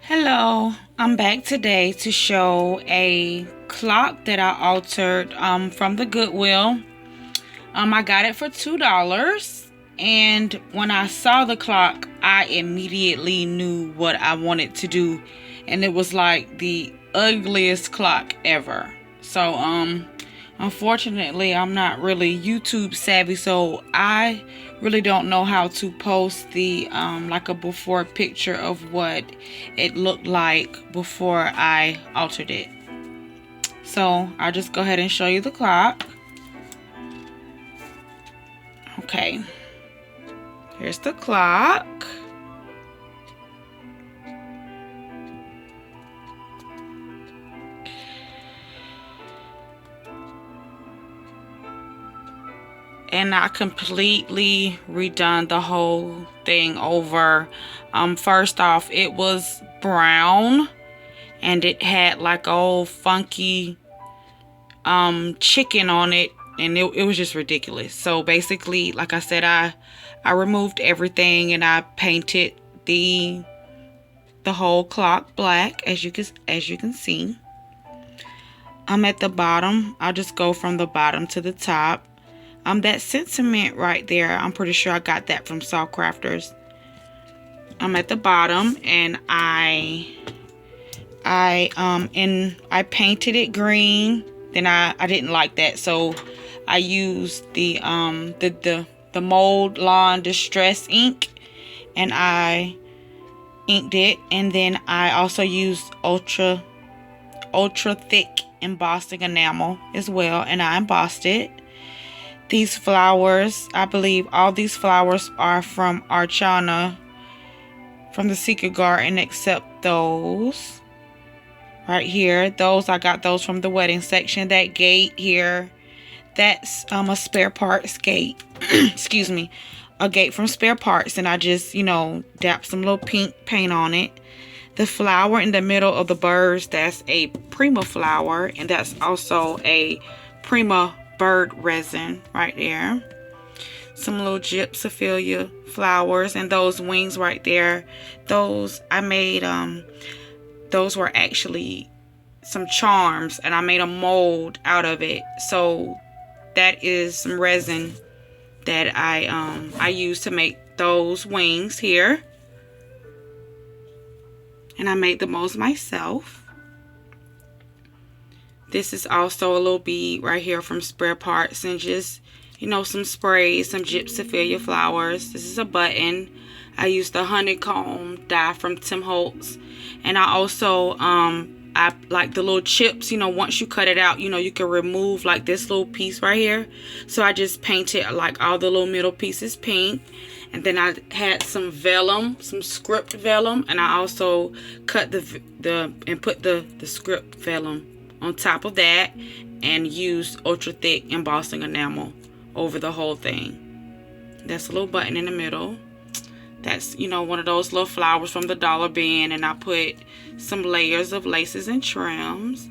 Hello, I'm back today to show a clock that I altered from the Goodwill. I got it for $2, and when I saw the clock, I immediately knew what I wanted to do, and it was like the ugliest clock ever. So unfortunately, I'm not really YouTube savvy, so I really don't know how to post the like a before picture of what it looked like before I altered it. So I'll just go ahead and show you the clock. Okay, here's the clock. And I completely redone the whole thing over. First off, it was brown and it had like old funky chicken on it, and it was just ridiculous. So basically, like I said, I removed everything and I painted the whole clock black, as you can see. I'm at the bottom. I'll just go from the bottom to the top. That sentiment right there, I'm pretty sure I got that from Saw Crafters. I'm at the bottom, and I painted it green. Then I didn't like that, so I used the Mold Lawn Distress ink, and I inked it. And then I also used ultra thick embossing enamel as well, and I embossed it. These flowers, I believe all these flowers are from Archana, from the Secret Garden, except those right here. Those, I got those from the wedding section. That gate here, that's a spare parts gate. Excuse me, a gate from spare parts, and I just, dapped some little pink paint on it. The flower in the middle of the birds, that's a Prima flower, and that's also a Prima bird resin right there. Some little gypsophilia flowers, and those wings right there, those I made, those were actually some charms, and I made a mold out of it. So that is some resin that I used to make those wings here, and I made the molds myself. This is also a little bead right here from spare parts, and just, some sprays, some gypsophilia flowers. This is a button. I used the honeycomb dye from Tim Holtz. And I also, I like the little chips, once you cut it out, you can remove like this little piece right here. So I just painted like all the little middle pieces pink. And then I had some vellum, some script vellum. And I also cut and put the script vellum on top of that, and use ultra thick embossing enamel over the whole thing. That's a little button in the middle. That's, one of those little flowers from the dollar bin, and I put some layers of laces and trims.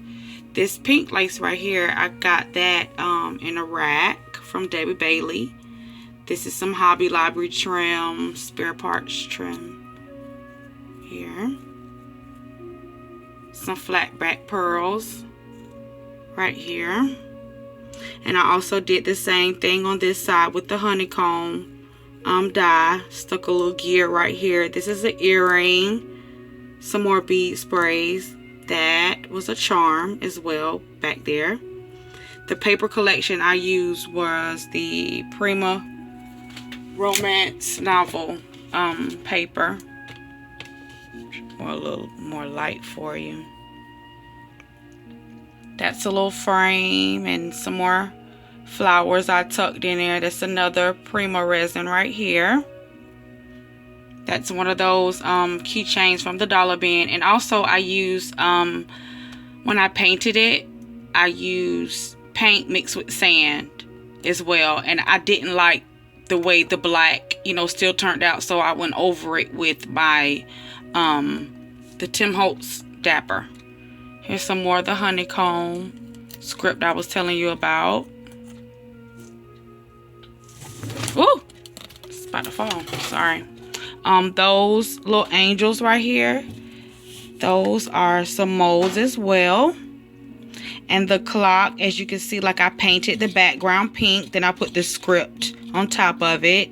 This pink lace right here, I got that in a rack from Debbie Bailey. This is some Hobby Lobby trim, spare parts trim here. Some flat back pearls right here. And I also did the same thing on this side with the honeycomb dye. Stuck a little gear right here. This is an earring. Some more bead sprays. That was a charm as well back there. The paper collection I used was the Prima romance novel paper. Or a little more light for you. That's a little frame, and some more flowers I tucked in there. That's another Prima resin right here. That's one of those keychains from the dollar bin. And also I used, when I painted it, I used paint mixed with sand as well. And I didn't like the way the black, still turned out. So I went over it with my, the Tim Holtz Dapper. Here's some more of the honeycomb script I was telling you about. Ooh, it's about to fall. Sorry. Those little angels right here, Those are some molds as well. And the clock, as you can see, like I painted the background pink. Then I put the script on top of it.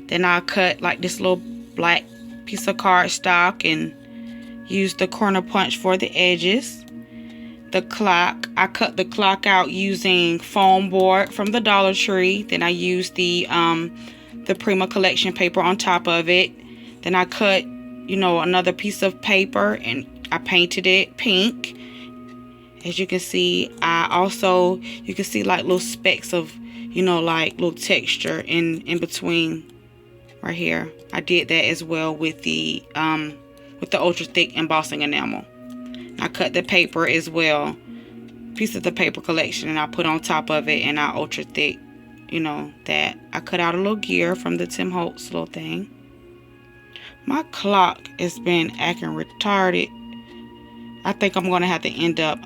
Then I cut like this little black piece of cardstock and used the corner punch for the edges. The clock, I cut the clock out using foam board from the Dollar Tree. Then I used the Prima collection paper on top of it. Then I cut, you know, another piece of paper and I painted it pink. As you can see, you can see like little specks of, you know, like little texture in between right here. I did that as well with the ultra thick embossing enamel. I cut the paper as well, piece of the paper collection, and I put on top of it, and I ultra thick, you know, that. I cut out a little gear from the Tim Holtz little thing. My clock has been acting retarded. I think I'm gonna have to end up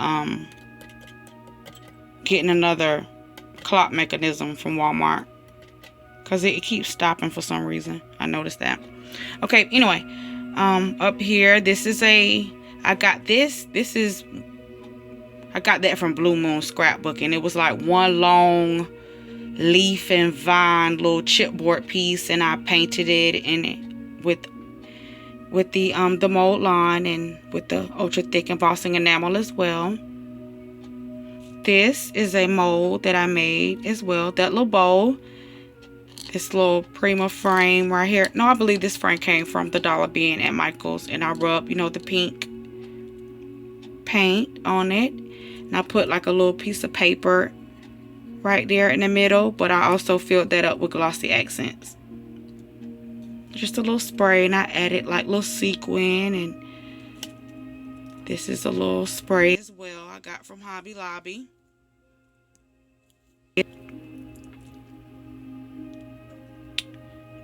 getting another clock mechanism from Walmart, because it keeps stopping for some reason. I noticed that. Okay, anyway, up here, this is I got that from Blue Moon Scrapbook, and it was like one long leaf and vine little chipboard piece, and I painted it in it with the mold line and with the ultra thick embossing enamel as well. This is a mold that I made as well. That little bowl, this little Prima frame right here. No, I believe this frame came from the Dollar Bin at Michael's, and I rubbed, you know, the pink paint on it, and I put like a little piece of paper right there in the middle, but I also filled that up with glossy accents. Just a little spray, and I added like little sequin, and this is a little spray as well I got from Hobby Lobby.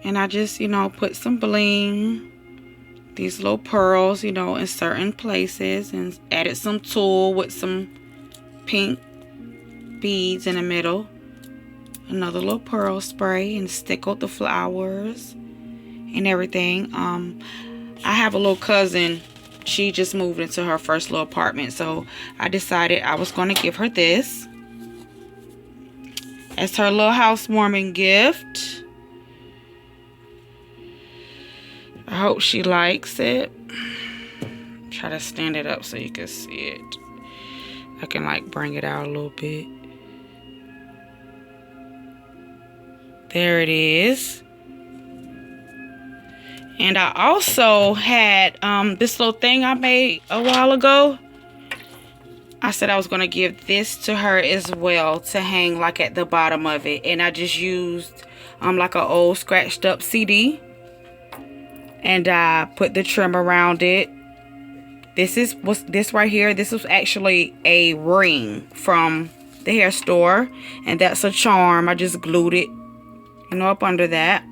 And I just, you know, put some bling, these little pearls, you know, in certain places, and added some tulle with some pink beads in the middle. Another little pearl spray, and stickled the flowers and everything. I have a little cousin. She just moved into her first little apartment, so I decided I was going to give her this as her little housewarming gift. I hope she likes it. Try to stand it up so you can see it. I can like bring it out a little bit. There it is. And I also had this little thing I made a while ago. I said I was going to give this to her as well to hang like at the bottom of it. And I just used like an old scratched up CD. And I put the trim around it. This right here. This was actually a ring from the hair store. And that's a charm. I just glued it, you know, up under that.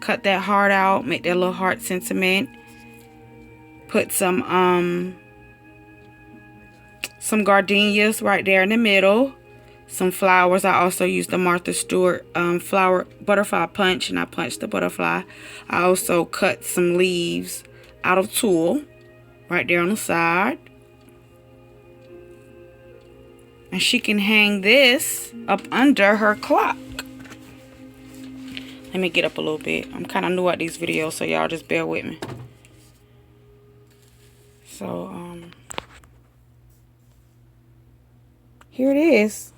Cut that heart out. Make that little heart sentiment. Put some gardenias right there in the middle. Some flowers. I also used the Martha Stewart flower butterfly punch, and I punched the butterfly. I also cut some leaves out of tulle right there on the side. And she can hang this up under her clock. Let me get up a little bit. I'm kind of new at these videos, so y'all just bear with me. So, here it is.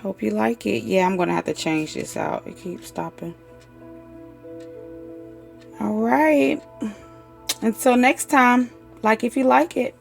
Hope you like it. Yeah, I'm going to have to change this out. It keeps stopping. All right. Until next time, like if you like it.